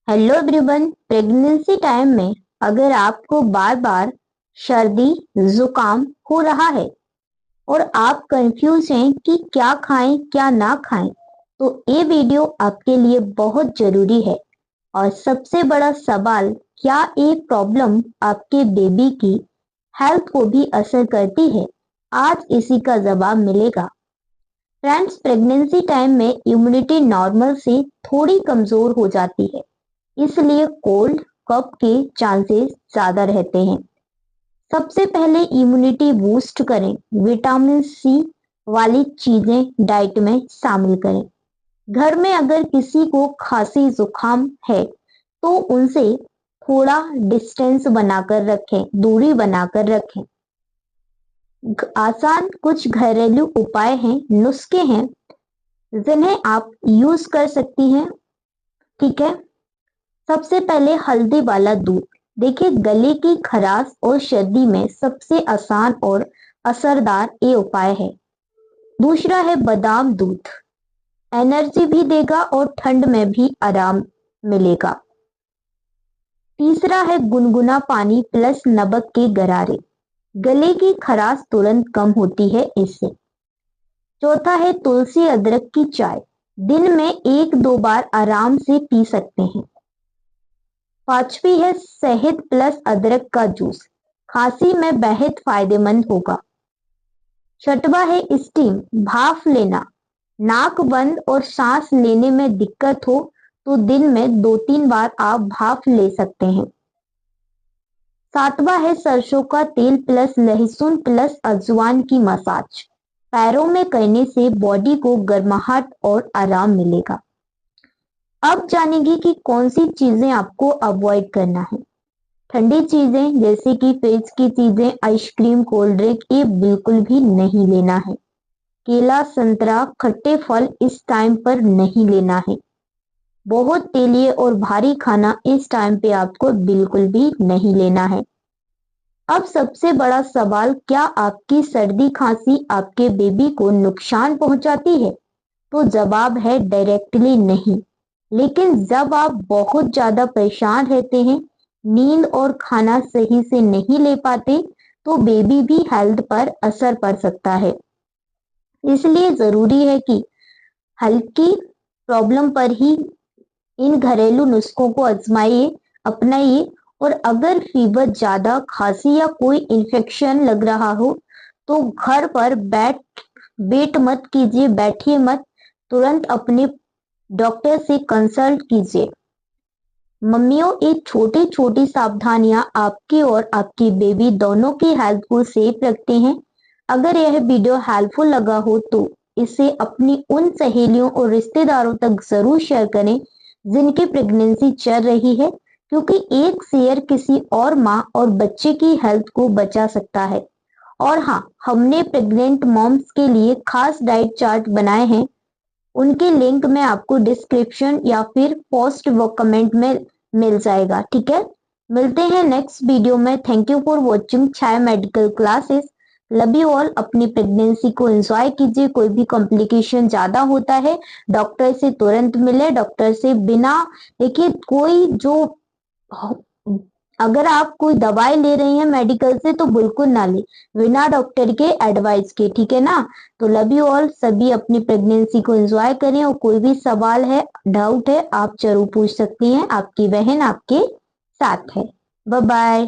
Hello everyone. Pregnancy time में अगर आपको बार बार सर्दी जुकाम हो रहा है और आप कंफ्यूज हैं कि क्या खाएं क्या ना खाएं, तो ये वीडियो आपके लिए बहुत जरूरी है। और सबसे बड़ा सवाल, क्या ये प्रॉब्लम आपके बेबी की हेल्थ को भी असर करती है? आज इसी का जवाब मिलेगा। फ्रेंड्स, प्रेगनेंसी टाइम में इम्यूनिटी नॉर्मल से थोड़ी कमजोर हो जाती है, इसलिए कोल्ड कफ के चांसेस ज्यादा रहते हैं। सबसे पहले इम्यूनिटी बूस्ट करें, विटामिन सी वाली चीजें डाइट में शामिल करें। घर में अगर किसी को खांसी जुकाम है तो उनसे थोड़ा डिस्टेंस बनाकर रखें, दूरी बनाकर रखें। आसान कुछ घरेलू उपाय हैं, नुस्खे हैं जिन्हें आप यूज कर सकती हैं। ठीक है, सबसे पहले हल्दी वाला दूध। देखिए, गले की खराश और सर्दी में सबसे आसान और असरदार ये उपाय है। दूसरा है बादाम दूध, एनर्जी भी देगा और ठंड में भी आराम मिलेगा। तीसरा है गुनगुना पानी प्लस नमक के गरारे, गले की खराश तुरंत कम होती है इससे। चौथा है तुलसी अदरक की चाय, दिन में 1-2 बार आराम से पी सकते हैं। पांचवी है शहद प्लस अदरक का जूस, खांसी में बेहद फायदेमंद होगा। छठवा है स्टीम, भाप लेना, नाक बंद और सांस लेने में दिक्कत हो तो दिन में 2-3 बार आप भाप ले सकते हैं। सातवां है सरसों का तेल प्लस लहसुन प्लस अजवाइन की मसाज, पैरों में करने से बॉडी को गर्माहट और आराम मिलेगा। अब जानेंगे कि कौन सी चीजें आपको अवॉइड करना है। ठंडी चीजें जैसे कि फ्रिज की चीजें, आइसक्रीम, कोल्ड ड्रिंक, ये बिल्कुल भी नहीं लेना है। केला, संतरा, खट्टे फल इस टाइम पर नहीं लेना है। बहुत तेलीय और भारी खाना इस टाइम पे आपको बिल्कुल भी नहीं लेना है। अब सबसे बड़ा सवाल, क्या आपकी सर्दी खांसी आपके बेबी को नुकसान पहुंचाती है? तो जवाब है डायरेक्टली नहीं, लेकिन जब आप बहुत ज्यादा परेशान रहते हैं, नींद और खाना सही से नहीं ले पाते, तो बेबी भी हेल्थ पर असर पड़ सकता है। इसलिए जरूरी है कि हल्की प्रॉब्लम पर ही इन घरेलू नुस्खों को आजमाइए, अपनाइए। और अगर फीवर ज्यादा, खांसी या कोई इन्फेक्शन लग रहा हो तो घर पर वेट मत कीजिए, बैठिए मत, तुरंत अपने डॉक्टर से कंसल्ट कीजिए। मम्मियों, ये छोटी छोटी सावधानियां आपकी और आपकी बेबी दोनों की हेल्थ को सेफ रखते हैं। अगर यह वीडियो हेल्पफुल लगा हो तो इसे अपनी उन सहेलियों और रिश्तेदारों तक जरूर शेयर करें जिनकी प्रेगनेंसी चल रही है, क्योंकि एक शेयर किसी और माँ और बच्चे की हेल्थ को बचा सकता है। और हाँ, हमने प्रेग्नेंट मॉम्स के लिए खास डाइट चार्ट बनाए हैं, उनकी लिंक मैं आपको डिस्क्रिप्शन या फिर पोस्ट व कमेंट में मिल जाएगा। ठीक है, मिलते हैं नेक्स्ट वीडियो में। Thank you for watching Chhaya medical classes. Love you all. अपनी प्रेगनेंसी को एंजॉय कीजिए। कोई भी कॉम्प्लिकेशन ज्यादा होता है, डॉक्टर से तुरंत मिले। डॉक्टर से बिना, देखिए, कोई जो, अगर आप कोई दवाई ले रही हैं मेडिकल से तो बिल्कुल ना ले बिना डॉक्टर के एडवाइस के। ठीक है ना? तो लव यू ऑल। सभी अपनी प्रेगनेंसी को एंजॉय करें और कोई भी सवाल है, डाउट है, आप जरूर पूछ सकती हैं। आपकी बहन आपके साथ है। Bye bye.